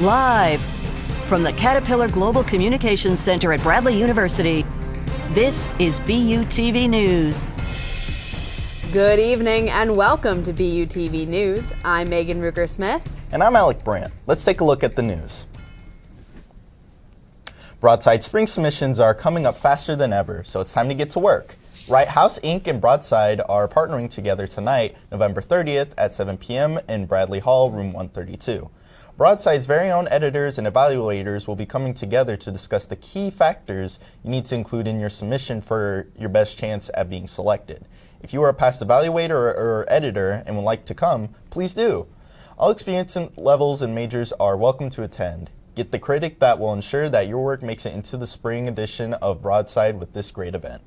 Live from the Caterpillar Global Communications Center at Bradley University, this is BUTV News. Good evening and welcome to BUTV News. I'm Megan Ruger-Smith. And I'm Alec Brandt. Let's take a look at the news. Broadside spring submissions are coming up faster than ever, so it's time to get to work. Right House Inc. and Broadside are partnering together tonight, November 30th at 7 p.m. in Bradley Hall, room 132. Broadside's very own editors and evaluators will be coming together to discuss the key factors you need to include in your submission for your best chance at being selected. If you are a past evaluator or editor and would like to come, please do. All experience levels and majors are welcome to attend. Get the critic that will ensure that your work makes it into the spring edition of Broadside with this great event.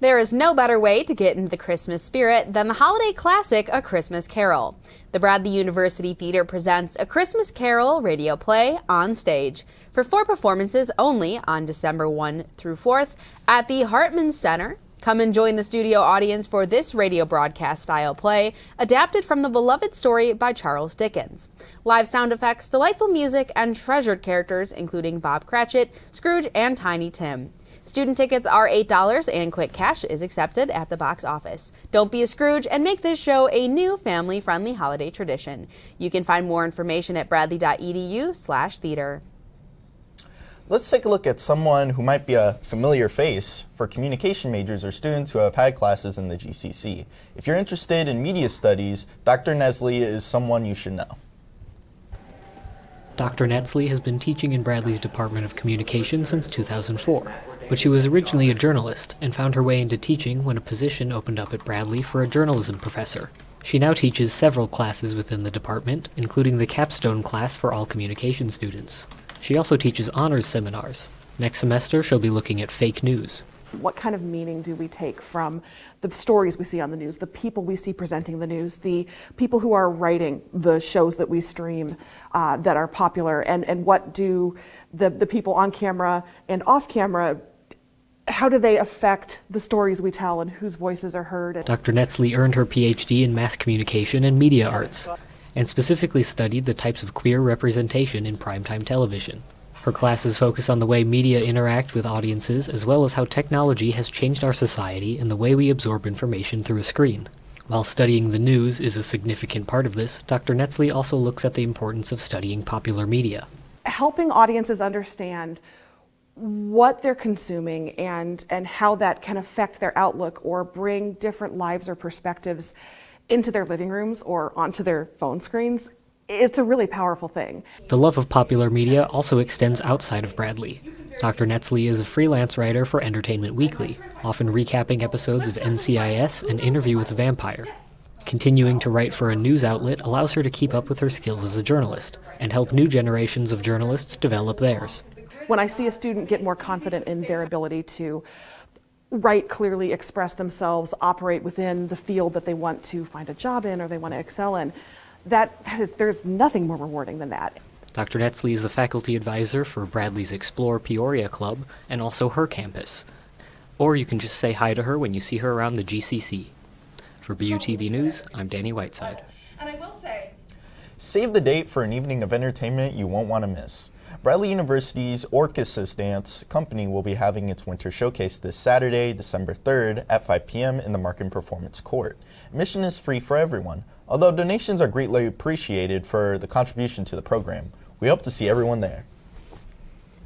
There is no better way to get into the Christmas spirit than the holiday classic, A Christmas Carol. The Bradley University Theater presents A Christmas Carol radio play on stage for 4 performances only on December 1 through 4th at the Hartman Center. Come and join the studio audience for this radio broadcast style play, adapted from the beloved story by Charles Dickens. Live sound effects, delightful music, and treasured characters including Bob Cratchit, Scrooge, and Tiny Tim. Student tickets are $8 and quick cash is accepted at the box office. Don't be a Scrooge and make this show a new family-friendly holiday tradition. You can find more information at bradley.edu/theater. Let's take a look at someone who might be a familiar face for communication majors or students who have had classes in the GCC. If you're interested in media studies, Dr. Nesley is someone you should know. Dr. Netzley has been teaching in Bradley's Department of Communication since 2004, but she was originally a journalist and found her way into teaching when a position opened up at Bradley for a journalism professor. She now teaches several classes within the department, including the capstone class for all communication students. She also teaches honors seminars. Next semester, she'll be looking at fake news. What kind of meaning do we take from the stories we see on the news, the people we see presenting the news, the people who are writing the shows that we stream that are popular, and what do the people on camera and off camera, how do they affect the stories we tell and whose voices are heard? Dr. Netzley earned her PhD in mass communication and media arts, and specifically studied the types of queer representation in primetime television. Her classes focus on the way media interact with audiences, as well as how technology has changed our society and the way we absorb information through a screen. While studying the news is a significant part of this, Dr. Netzley also looks at the importance of studying popular media. Helping audiences understand what they're consuming and how that can affect their outlook or bring different lives or perspectives into their living rooms or onto their phone screens. It's a really powerful thing. The love of popular media also extends outside of Bradley. Dr. Netzley is a freelance writer for Entertainment Weekly, often recapping episodes of NCIS and Interview with a Vampire. Continuing to write for a news outlet allows her to keep up with her skills as a journalist and help new generations of journalists develop theirs. When I see a student get more confident in their ability to write clearly, express themselves, operate within the field that they want to find a job in or they want to excel in, there's nothing more rewarding than that. Dr. Netzley is a faculty advisor for Bradley's Explore Peoria Club and also her campus. Or you can just say hi to her when you see her around the GCC. For BUTV News, I'm Danny Whiteside. And I will say, Save the date for an evening of entertainment you won't want to miss. Bradley University's Orchesis Dance Company will be having its winter showcase this Saturday, December 3rd at 5 p.m. in the Markin Performance Court. Admission is free for everyone, although donations are greatly appreciated for the contribution to the program. We hope to see everyone there.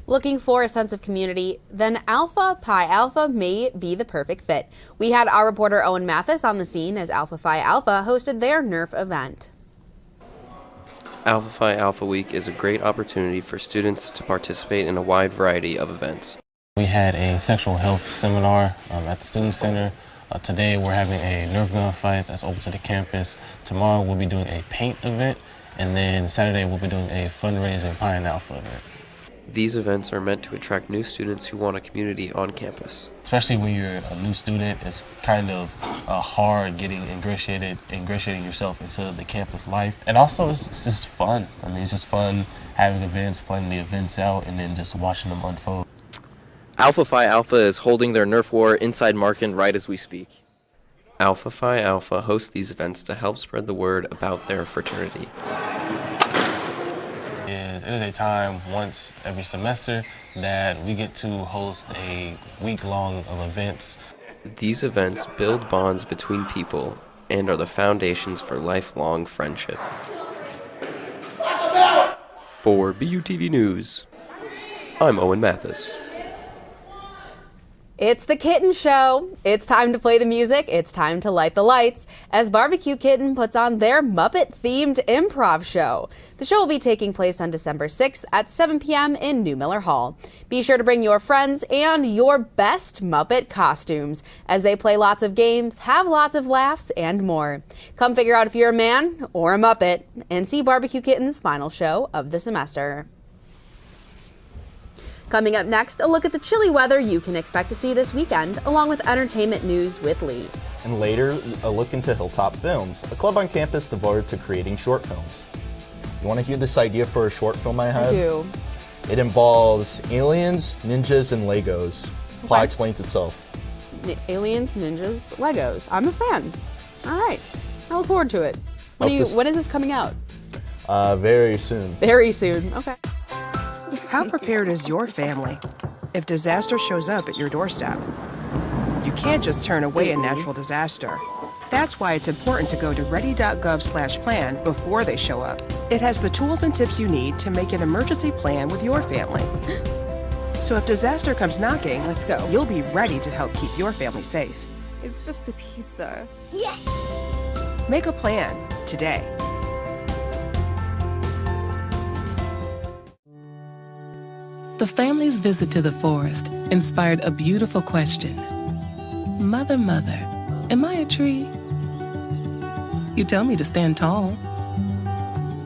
Looking for a sense of community? Then Alpha Pi Alpha may be the perfect fit. We had our reporter Owen Mathis on the scene as Alpha Phi Alpha hosted their NERF event. Alpha Phi Alpha Week is a great opportunity for students to participate in a wide variety of events. We had a sexual health seminar at the Student Center. Today we're having a Nerf gun fight that's open to the campus. Tomorrow we'll be doing a paint event, and then Saturday we'll be doing a fundraising Pi and Alpha event. These events are meant to attract new students who want a community on campus. Especially when you're a new student, it's kind of hard getting ingratiating yourself into the campus life. And also it's just fun. I mean, it's just fun having events, planning the events out, and then just watching them unfold. Alpha Phi Alpha is holding their Nerf War inside Markin right as we speak. Alpha Phi Alpha hosts these events to help spread the word about their fraternity. it is a time once every semester that we get to host a week-long of events. These events build bonds between people and are the foundations for lifelong friendship. For BUTV News, I'm Owen Mathis. It's the Kitten Show. It's time to play the music. It's time to light the lights as Barbecue Kitten puts on their Muppet-themed improv show. The show will be taking place on December 6th at 7 p.m. in New Miller Hall. Be sure to bring your friends and your best Muppet costumes as they play lots of games, have lots of laughs, and more. Come figure out if you're a man or a Muppet and see Barbecue Kitten's final show of the semester. Coming up next, a look at the chilly weather you can expect to see this weekend, along with entertainment news with Lee. And later, a look into Hilltop Films, a club on campus devoted to creating short films. You want to hear this idea for a short film I had? I do. It involves aliens, ninjas, and Legos. Plot explains itself. Aliens, ninjas, Legos. I'm a fan. All right. I look forward to it. When is this coming out? Very soon. Very soon. Okay. How prepared is your family if disaster shows up at your doorstep? You can't just turn away a natural disaster. That's why it's important to go to ready.gov/plan before they show up. It has the tools and tips you need to make an emergency plan with your family. So if disaster comes knocking, let's go. You'll be ready to help keep your family safe. It's just a pizza. Yes! Make a plan today. The family's visit to the forest inspired a beautiful question. Mother, mother, am I a tree? You tell me to stand tall.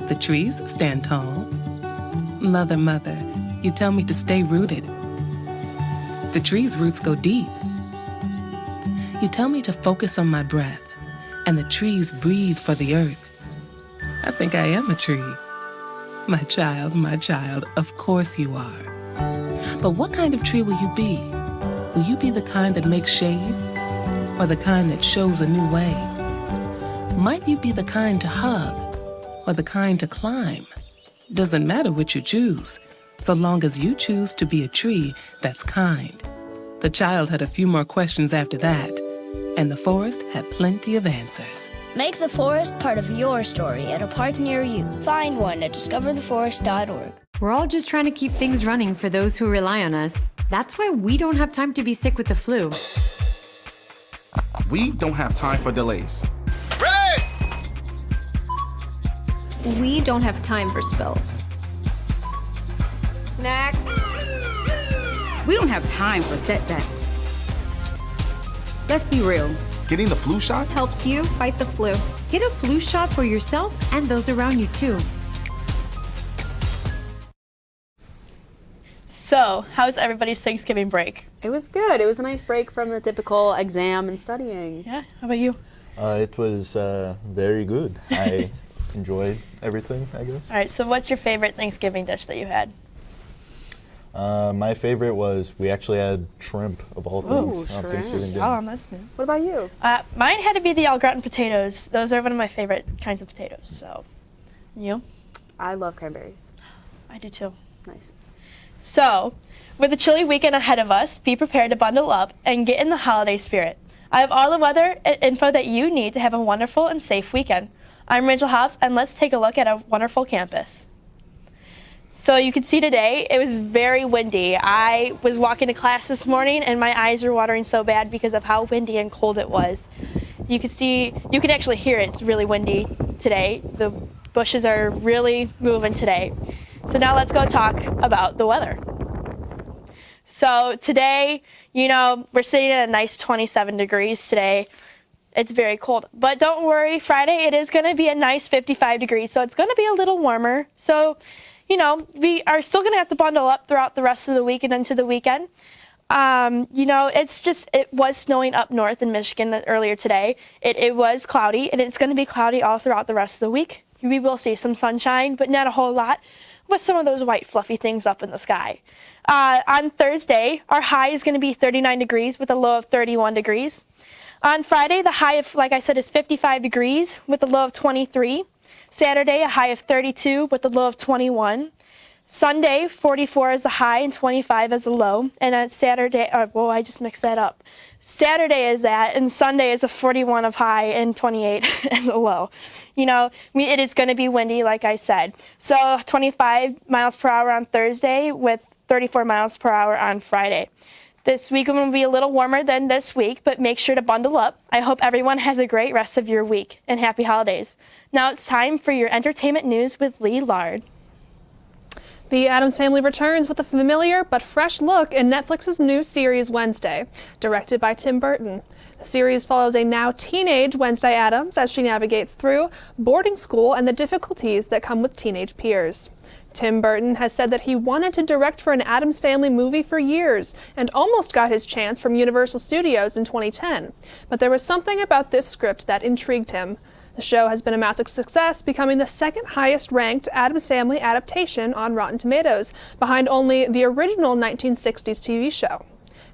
The trees stand tall. Mother, mother, you tell me to stay rooted. The trees' roots go deep. You tell me to focus on my breath, and the trees breathe for the earth. I think I am a tree. My child, of course you are. But what kind of tree will you be? Will you be the kind that makes shade? Or the kind that shows a new way? Might you be the kind to hug? Or the kind to climb? Doesn't matter what you choose, so long as you choose to be a tree that's kind. The child had a few more questions after that, and the forest had plenty of answers. Make the forest part of your story at a park near you. Find one at discovertheforest.org. We're all just trying to keep things running for those who rely on us. That's why we don't have time to be sick with the flu. We don't have time for delays. Ready! We don't have time for spills. Next. We don't have time for setbacks. Let's be real. Getting the flu shot helps you fight the flu. Get a flu shot for yourself and those around you too. So, how was everybody's Thanksgiving break? It was good. It was a nice break from the typical exam and studying. Yeah, how about you? It was very good. I enjoyed everything, I guess. All right, so what's your favorite Thanksgiving dish that you had? My favorite was, we actually had shrimp, of all things, on Thanksgiving dinner. Oh, that's new. What about you? Mine had to be the au gratin potatoes. Those are one of my favorite kinds of potatoes. So, you? I love cranberries. I do too. Nice. So, with the chilly weekend ahead of us, be prepared to bundle up and get in the holiday spirit. I have all the weather info that you need to have a wonderful and safe weekend. I'm Rachel Hobbs, and let's take a look at a wonderful campus. So you can see today, it was very windy. I was walking to class this morning, and my eyes were watering so bad because of how windy and cold it was. You can actually hear it. It's really windy today. The bushes are really moving today. So now let's go talk about the weather. So today, we're sitting at a nice 27 degrees today. It's very cold. But don't worry, Friday it is going to be a nice 55 degrees, so it's going to be a little warmer. So, we are still going to have to bundle up throughout the rest of the week and into the weekend. It was snowing up north in Michigan earlier today. It was cloudy, and it's going to be cloudy all throughout the rest of the week. We will see some sunshine, but not a whole lot, with some of those white fluffy things up in the sky. On Thursday, our high is going to be 39 degrees with a low of 31 degrees. On Friday, the high of, like I said, is 55 degrees with a low of 23. Saturday, a high of 32 with a low of 21. Sunday, 44 is the high and 25 is the low. And on Saturday, I just mixed that up. Saturday is that, and Sunday is a 41 of high and 28 is a low. It is going to be windy, like I said. So 25 miles per hour on Thursday with 34 miles per hour on Friday. This week will be a little warmer than this week, but make sure to bundle up. I hope everyone has a great rest of your week, and happy holidays. Now it's time for your entertainment news with Lee Lard. The Addams Family returns with a familiar but fresh look in Netflix's new series Wednesday, directed by Tim Burton. The series follows a now teenage Wednesday Addams as she navigates through boarding school and the difficulties that come with teenage peers. Tim Burton has said that he wanted to direct for an Addams Family movie for years and almost got his chance from Universal Studios in 2010. But there was something about this script that intrigued him. The show has been a massive success, becoming the second highest ranked Addams Family adaptation on Rotten Tomatoes, behind only the original 1960s TV show.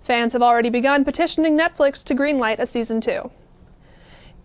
Fans have already begun petitioning Netflix to greenlight a season 2.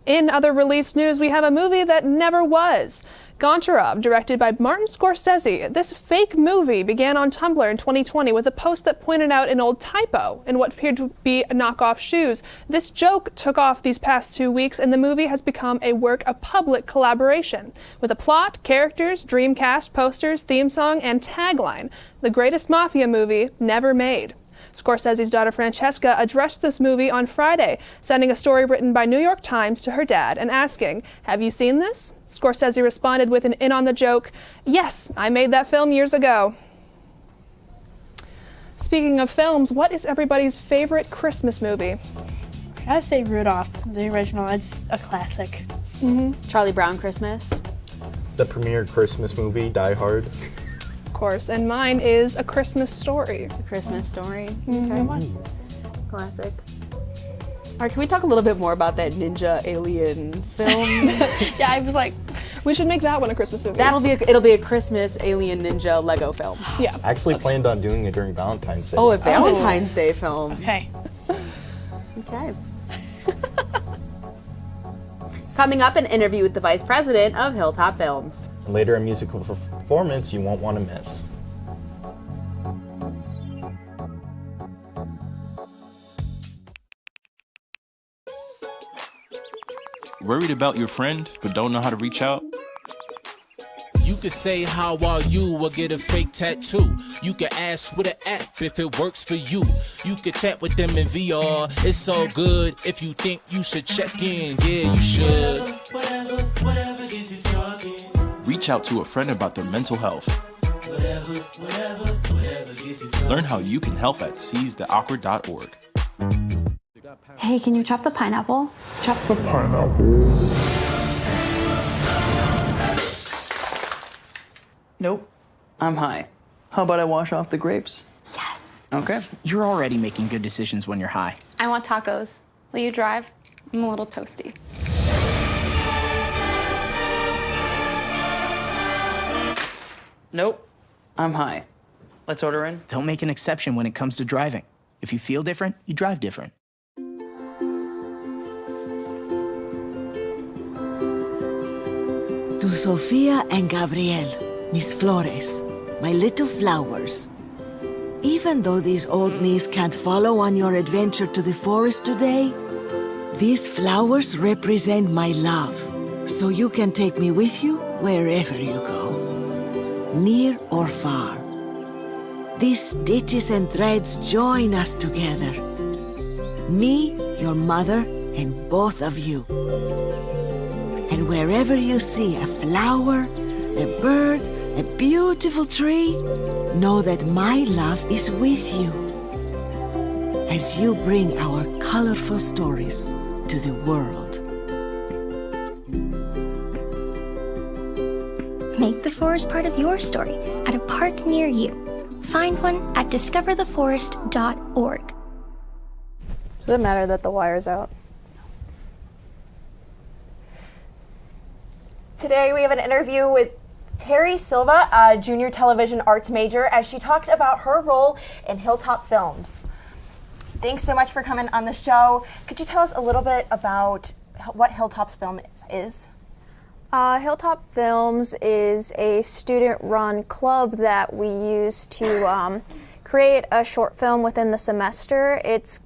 In other release news, we have a movie that never was. Goncharov, directed by Martin Scorsese. This fake movie began on Tumblr in 2020 with a post that pointed out an old typo in what appeared to be knockoff shoes. This joke took off these past 2 weeks, and the movie has become a work of public collaboration. With a plot, characters, dream cast, posters, theme song, and tagline, the greatest mafia movie never made. Scorsese's daughter Francesca addressed this movie on Friday, sending a story written by New York Times to her dad and asking, "Have you seen this?" Scorsese responded with an in on the joke, "Yes, I made that film years ago." Speaking of films, what is everybody's favorite Christmas movie? I gotta say Rudolph, the original. It's a classic. Charlie Brown Christmas. The premiere Christmas movie, Die Hard. Course, and mine is A Christmas Story. A Christmas Story. Okay. Classic. All right, can we talk a little bit more about that ninja alien film? Yeah, I was like, we should make that one a Christmas movie. It'll be a Christmas alien ninja Lego film. Yeah. I actually planned on doing it during Valentine's Day. Oh, a Valentine's Day film. Okay. Okay. Coming up, an interview with the Vice President of Hilltop Films. And later, a musical performance you won't want to miss. Worried about your friend, but don't know how to reach out? You could say, "How are you?" or get a fake tattoo. You could ask with an app if it works for you. You could chat with them in VR. It's all good. If you think you should check in, yeah, you should. Whatever gets you talking. Reach out to a friend about their mental health. Whatever gets you talking. Learn how you can help at seizetheawkward.org. Hey, can you chop the pineapple? Chop the pineapple. Nope, I'm high. How about I wash off the grapes? Yes. Okay. You're already making good decisions when you're high. I want tacos. Will you drive? I'm a little toasty. Nope, I'm high. Let's order in. Don't make an exception when it comes to driving. If you feel different, you drive different. To Sofia and Gabriel, mis flores, my little flowers. Even though these old knees can't follow on your adventure to the forest today, these flowers represent my love, so you can take me with you wherever you go, near or far. These stitches and threads join us together. Me, your mother, and both of you. And wherever you see a flower, a bird, a beautiful tree, know that my love is with you as you bring our colorful stories to the world. Make the forest part of your story at a park near you. Find one at discovertheforest.org. Does it matter that the wire's out? Today we have an interview with Terry Silva, a junior television arts major, as she talks about her role in Hilltop Films. Thanks so much for coming on the show. Could you tell us a little bit about what Hilltop Films is? Hilltop Films is a student-run club that we use to create a short film within the semester. It's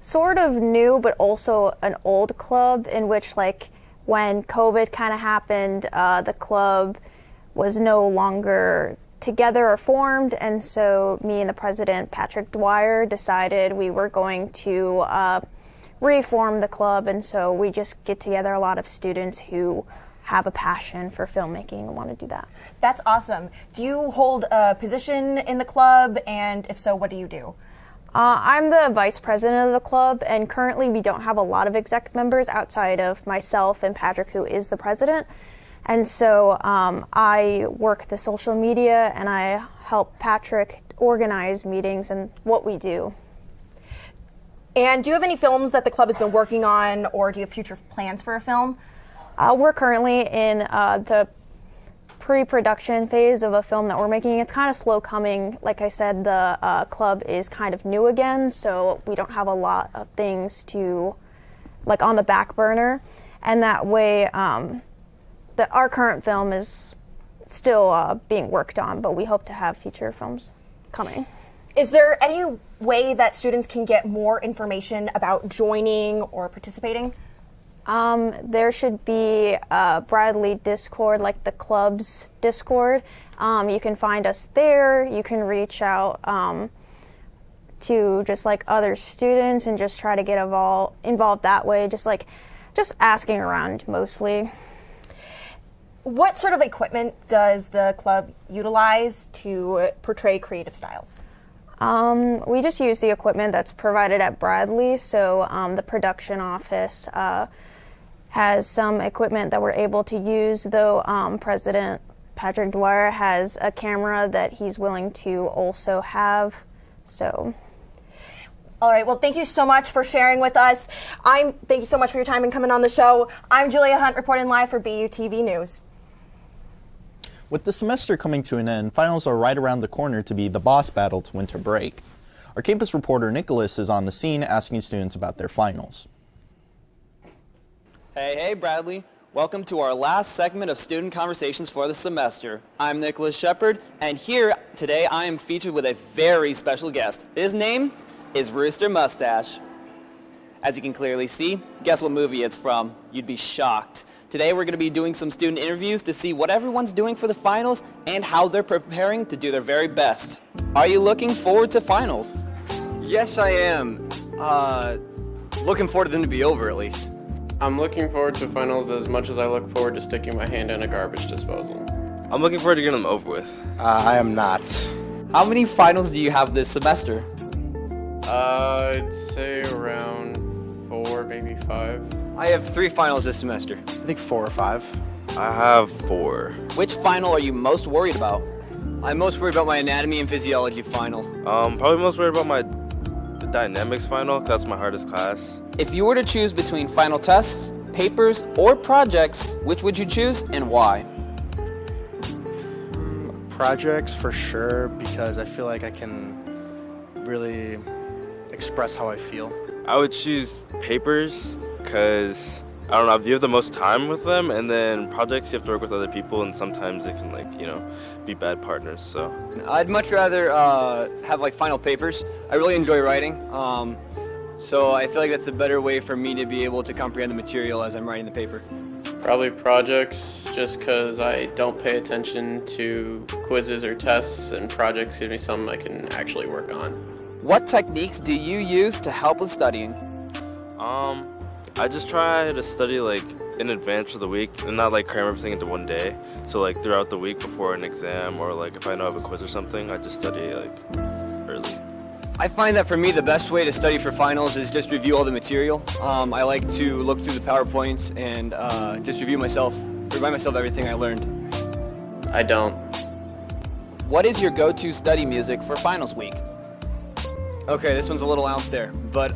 sort of new, but also an old club in which, like, when COVID kind of happened, the club was no longer together or formed, and so me and the president, Patrick Dwyer, decided we were going to reform the club, and so we just get together a lot of students who have a passion for filmmaking and want to do that. That's awesome. Do you hold a position in the club, and if so, what do you do? I'm the vice president of the club, and currently we don't have a lot of exec members outside of myself and Patrick, who is the president. And so I work the social media, and I help Patrick organize meetings and what we do. And do you have any films that the club has been working on, or do you have future plans for a film? We're currently in the pre-production phase of a film that we're making. It's kind of slow coming. Like I said, the club is kind of new again, so we don't have a lot of things to, like, on the back burner. And that way, our current film is still being worked on, but we hope to have future films coming. Is there any way that students can get more information about joining or participating? There should be a Bradley Discord, like the club's Discord. You can find us there. You can reach out to just like other students and just try to get involved that way, just asking around mostly. What sort of equipment does the club utilize to portray creative styles? We just use the equipment that's provided at Bradley, so the production office has some equipment that we're able to use, though President Patrick Dwyer has a camera that he's willing to also have, so. All right, well, thank you so much for sharing with us. Thank you so much for your time and coming on the show. I'm Julia Hunt reporting live for BUTV News. With the semester coming to an end, finals are right around the corner to be the boss battle to winter break. Our campus reporter Nicholas is on the scene asking students about their finals. Hey, Bradley. Welcome to our last segment of Student Conversations for the semester. I'm Nicholas Shepard, and here today I am featured with a very special guest. His name is Rooster Mustache. As you can clearly see, guess what movie it's from? You'd be shocked. Today we're going to be doing some student interviews to see what everyone's doing for the finals and how they're preparing to do their very best. Are you looking forward to finals? Yes, I am. Looking forward to them to be over, at least. I'm looking forward to finals as much as I look forward to sticking my hand in a garbage disposal. I'm looking forward to getting them over with. I am not. How many finals do you have this semester? I'd say around 4, maybe 5. I have 3 finals this semester. I think 4 or 5. I have 4. Which final are you most worried about? I'm most worried about my anatomy and physiology final. Probably most worried about my dynamics final, 'cause that's my hardest class. If you were to choose between final tests, papers, or projects, which would you choose and why? Projects for sure, because I feel like I can really express how I feel. I would choose papers because, I don't know, you have the most time with them, and then projects you have to work with other people, and sometimes it can, be bad partners, so. I'd much rather have final papers. I really enjoy writing, so I feel like that's a better way for me to be able to comprehend the material as I'm writing the paper. Probably projects, just because I don't pay attention to quizzes or tests, and projects give me something I can actually work on. What techniques do you use to help with studying? I just try to study in advance for the week and not cram everything into one day. So throughout the week before an exam, or if I know I have a quiz or something, I just study early. I find that for me the best way to study for finals is just review all the material. I like to look through the PowerPoints and just remind myself everything I learned. I don't. What is your go-to study music for finals week? Okay, this one's a little out there, but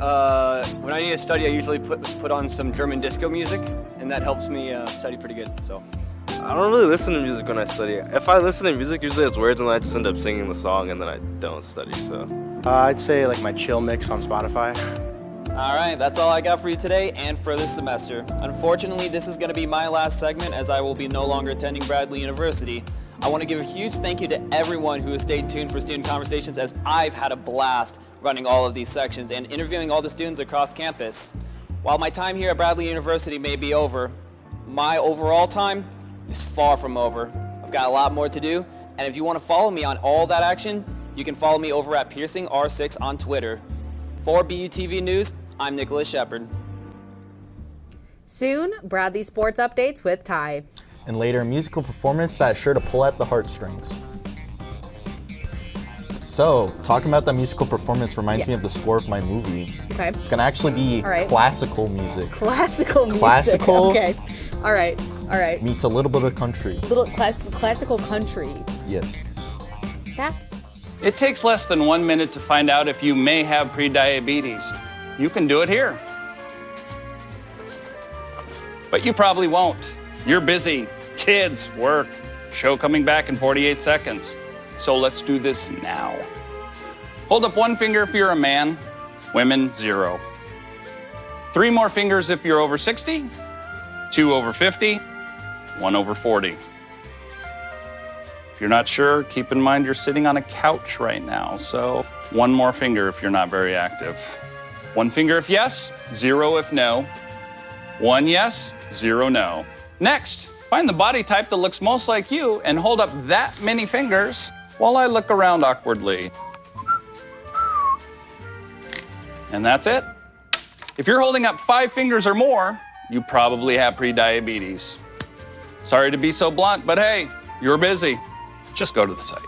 when I need to study, I usually put on some German disco music, and that helps me study pretty good. So. I don't really listen to music when I study. If I listen to music, usually it's words, and then I just end up singing the song, and then I don't study. So. I'd say my chill mix on Spotify. All right, that's all I got for you today and for this semester. Unfortunately, this is going to be my last segment as I will be no longer attending Bradley University. I want to give a huge thank you to everyone who has stayed tuned for Student Conversations, as I've had a blast running all of these sections and interviewing all the students across campus. While my time here at Bradley University may be over, my overall time is far from over. I've got a lot more to do, and if you want to follow me on all that action, you can follow me over at PiercingR6 on Twitter. For BUTV News, I'm Nicholas Shepard. Soon, Bradley Sports Updates with Ty. And later, a musical performance that's sure to pull at the heartstrings. So, talking about that musical performance reminds me of the score of my movie. Okay. It's going to actually be classical music. Classical music. Classical. Okay. All right. Meets a little bit of country. Little classical country. Yes. It takes less than 1 minute to find out if you may have prediabetes. You can do it here. But you probably won't. You're busy. Kids, work, show coming back in 48 seconds. So let's do this now. Hold up one finger if you're a man, women, 0. 3 more fingers if you're over 60, 2 over 50, 1 over 40. If you're not sure, keep in mind you're sitting on a couch right now, so 1 more finger if you're not very active. 1 finger if yes, 0 if no. 1 yes, 0 no. Next, find the body type that looks most like you and hold up that many fingers while I look around awkwardly. And that's it. If you're holding up 5 fingers or more, you probably have prediabetes. Sorry to be so blunt, but hey, you're busy. Just go to the site.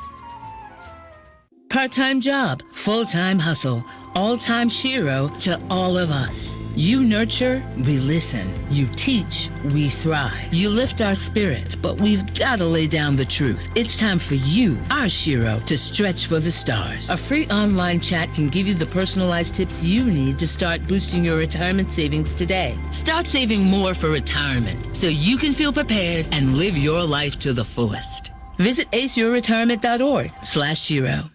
Part-time job, full-time hustle, all-time Shiro to all of us. You nurture, we listen. You teach, we thrive. You lift our spirits, but we've got to lay down the truth. It's time for you, our Shiro, to stretch for the stars. A free online chat can give you the personalized tips you need to start boosting your retirement savings today. Start saving more for retirement so you can feel prepared and live your life to the fullest. Visit aceyourretirement.org/Shiro.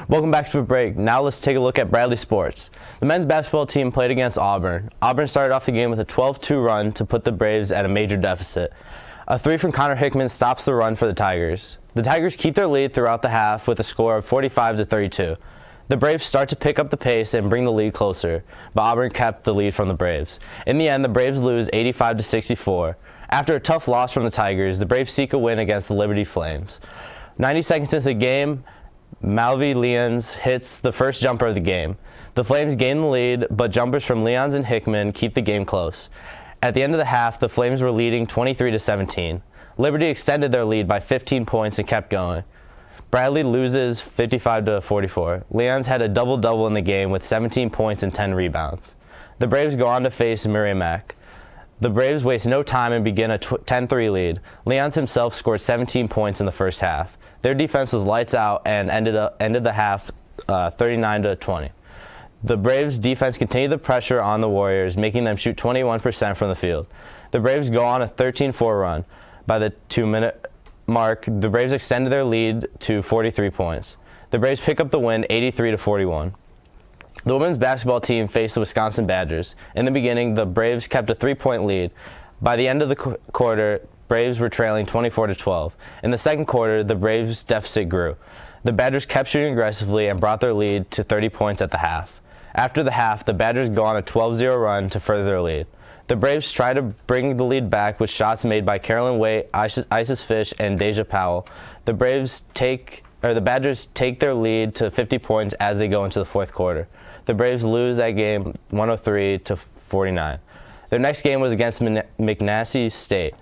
Welcome back to the break. Now let's take a look at Bradley sports. The men's basketball team played against Auburn. Auburn started off the game with a 12-2 run to put the Braves at a major deficit. A 3 from Connor Hickman stops the run for the Tigers. The Tigers keep their lead throughout the half with a score of 45-32. The Braves start to pick up the pace and bring the lead closer, but Auburn kept the lead from the Braves. In the end, the Braves lose 85-64. After a tough loss from the Tigers, the Braves seek a win against the Liberty Flames. 90 seconds into the game, Malvi Leons hits the first jumper of the game. The Flames gain the lead, but jumpers from Leons and Hickman keep the game close. At the end of the half, the Flames were leading 23-17. Liberty extended their lead by 15 points and kept going. Bradley loses 55-44. Leons had a double-double in the game with 17 points and 10 rebounds. The Braves go on to face Merrimack. The Braves waste no time and begin a 10-3 lead. Leons himself scored 17 points in the first half. Their defense was lights out and ended the half 39-20. The Braves' defense continued the pressure on the Warriors, making them shoot 21% from the field. The Braves go on a 13-4 run. By the 2-minute mark, the Braves extended their lead to 43 points. The Braves pick up the win 83-41. The women's basketball team faced the Wisconsin Badgers. In the beginning, the Braves kept a 3-point lead. By the end of the quarter, Braves were trailing 24-12. In the second quarter, the Braves' deficit grew. The Badgers kept shooting aggressively and brought their lead to 30 points at the half. After the half, the Badgers go on a 12-0 run to further their lead. The Braves try to bring the lead back with shots made by Carolyn Waite, Isis Fish, and Deja Powell. The Badgers take their lead to 50 points as they go into the fourth quarter. The Braves lose that game 103-49. Their next game was against McNeese State.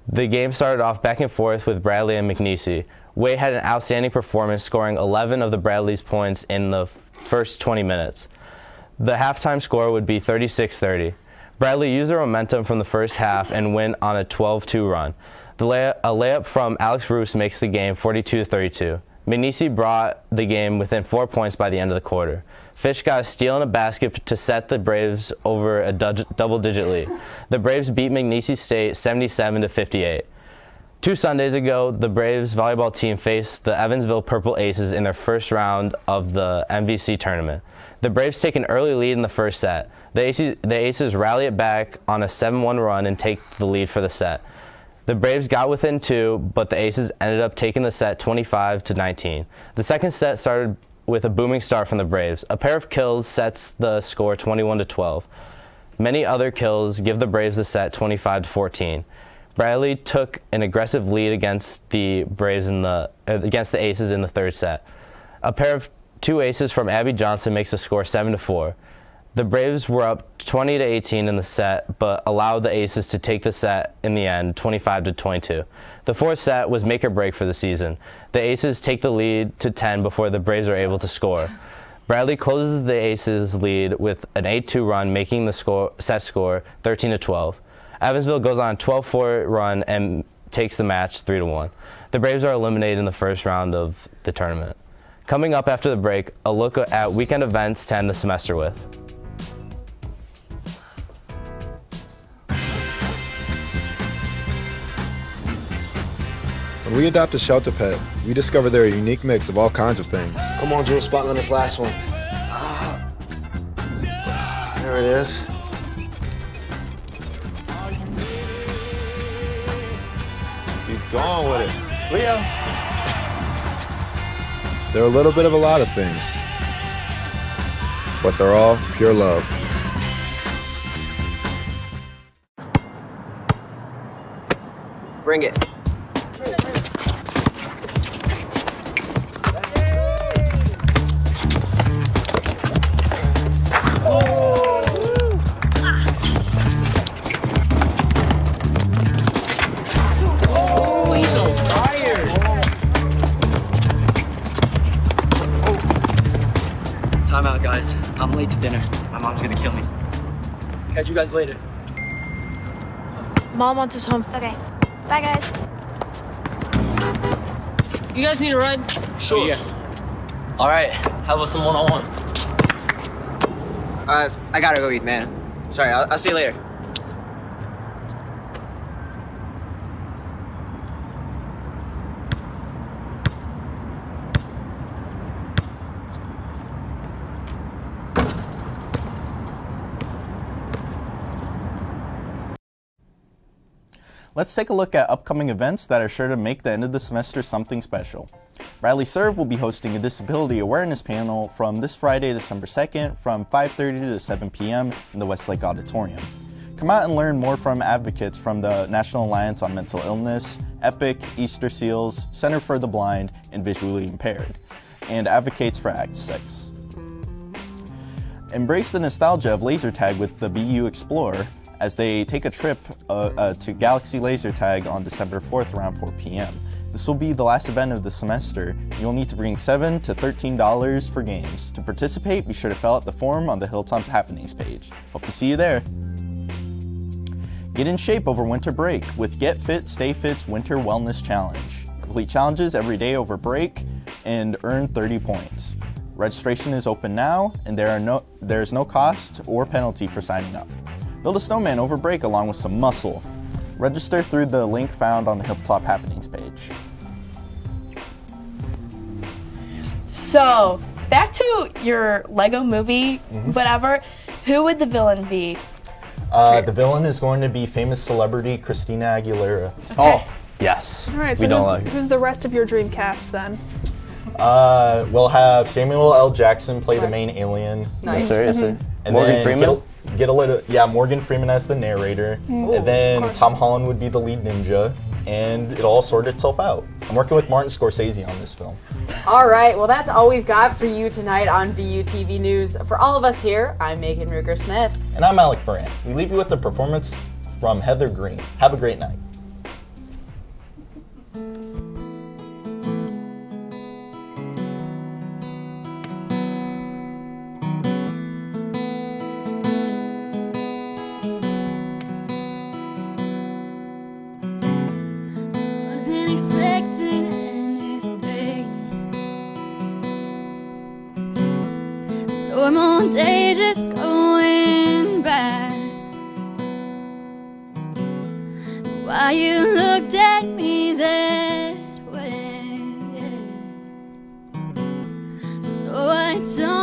The game started off back and forth with Bradley and McNeese. Waite had an outstanding performance, scoring 11 of the Bradley's points in the first 20 minutes. The halftime score would be 36-30. Bradley used their momentum from the first half and went on a 12-2 run. A layup from Alex Roos makes the game 42-32. McNeese brought the game within 4 points by the end of the quarter. Fish got a steal and a basket to set the Braves over a double-digit lead. The Braves beat McNeese State 77-58. 2 Sundays ago, the Braves volleyball team faced the Evansville Purple Aces in their first round of the MVC tournament. The Braves take an early lead in the first set. The Aces rally it back on a 7-1 run and take the lead for the set. The Braves got within 2, but the Aces ended up taking the set 25-19. The second set started with a booming start from the Braves. A pair of kills sets the score 21-12. Many other kills give the Braves the set 25-14. Bradley took an aggressive lead against the Braves against the Aces in the third set. A pair of 2 aces from Abby Johnson makes the score 7-4. The Braves were up 20-18 in the set, but allowed the Aces to take the set in the end, 25-22. The fourth set was make or break for the season. The Aces take the lead to 10 before the Braves are able to score. Bradley closes the Aces' lead with an 8-2 run, making the set score 13-12. Evansville goes on a 12-4 run and takes the match 3-1. The Braves are eliminated in the first round of the tournament. Coming up after the break, a look at weekend events to end the semester with. When we adopt a shelter pet, we discover they're a unique mix of all kinds of things. Come on, Drew, spot on this last one. There it is. Keep going with it. Leo. They're a little bit of a lot of things, but they're all pure love. Bring it. Time out, guys. I'm late to dinner. My mom's gonna kill me. Catch you guys later. Mom wants us home. Okay. Bye, guys. You guys need a ride? Sure. Yeah. All right. How about some one-on-one? I gotta go eat, man. Sorry, I'll see you later. Let's take a look at upcoming events that are sure to make the end of the semester something special. Bradley Serve will be hosting a disability awareness panel from this Friday, December 2nd from 5:30 to 7 p.m. in the Westlake Auditorium. Come out and learn more from advocates from the National Alliance on Mental Illness, EPIC, Easter Seals, Center for the Blind and Visually Impaired, and advocates for Act 6. Embrace the nostalgia of laser tag with the BU Explorer as they take a trip to Galaxy Laser Tag on December 4th around 4 p.m. This will be the last event of the semester. You'll need to bring $7 to $13 for games. To participate, be sure to fill out the form on the Hilltop Happenings page. Hope to see you there. Get in shape over winter break with Get Fit, Stay Fit's Winter Wellness Challenge. Complete challenges every day over break and earn 30 points. Registration is open now, and there's no cost or penalty for signing up. Build a snowman over break along with some muscle. Register through the link found on the Hilltop Happenings page. So, back to your Lego movie, whatever, who would the villain be? The villain is going to be famous celebrity Christina Aguilera. Okay. Oh, yes. All right, so who's the rest of your dream cast then? We'll have Samuel L. Jackson play the main alien. Nice. And Morgan Freeman? Get a little, Morgan Freeman as the narrator. And then Tom Holland would be the lead ninja. And it'll all sort itself out. I'm working with Martin Scorsese on this film. All right, well, that's all we've got for you tonight on BUTV News. For all of us here, I'm Megan Ruger-Smith. And I'm Alec Brandt. We leave you with a performance from Heather Green. Have a great night. Wasn't expecting anything. Normal day just going by. Why you looked at me it's on.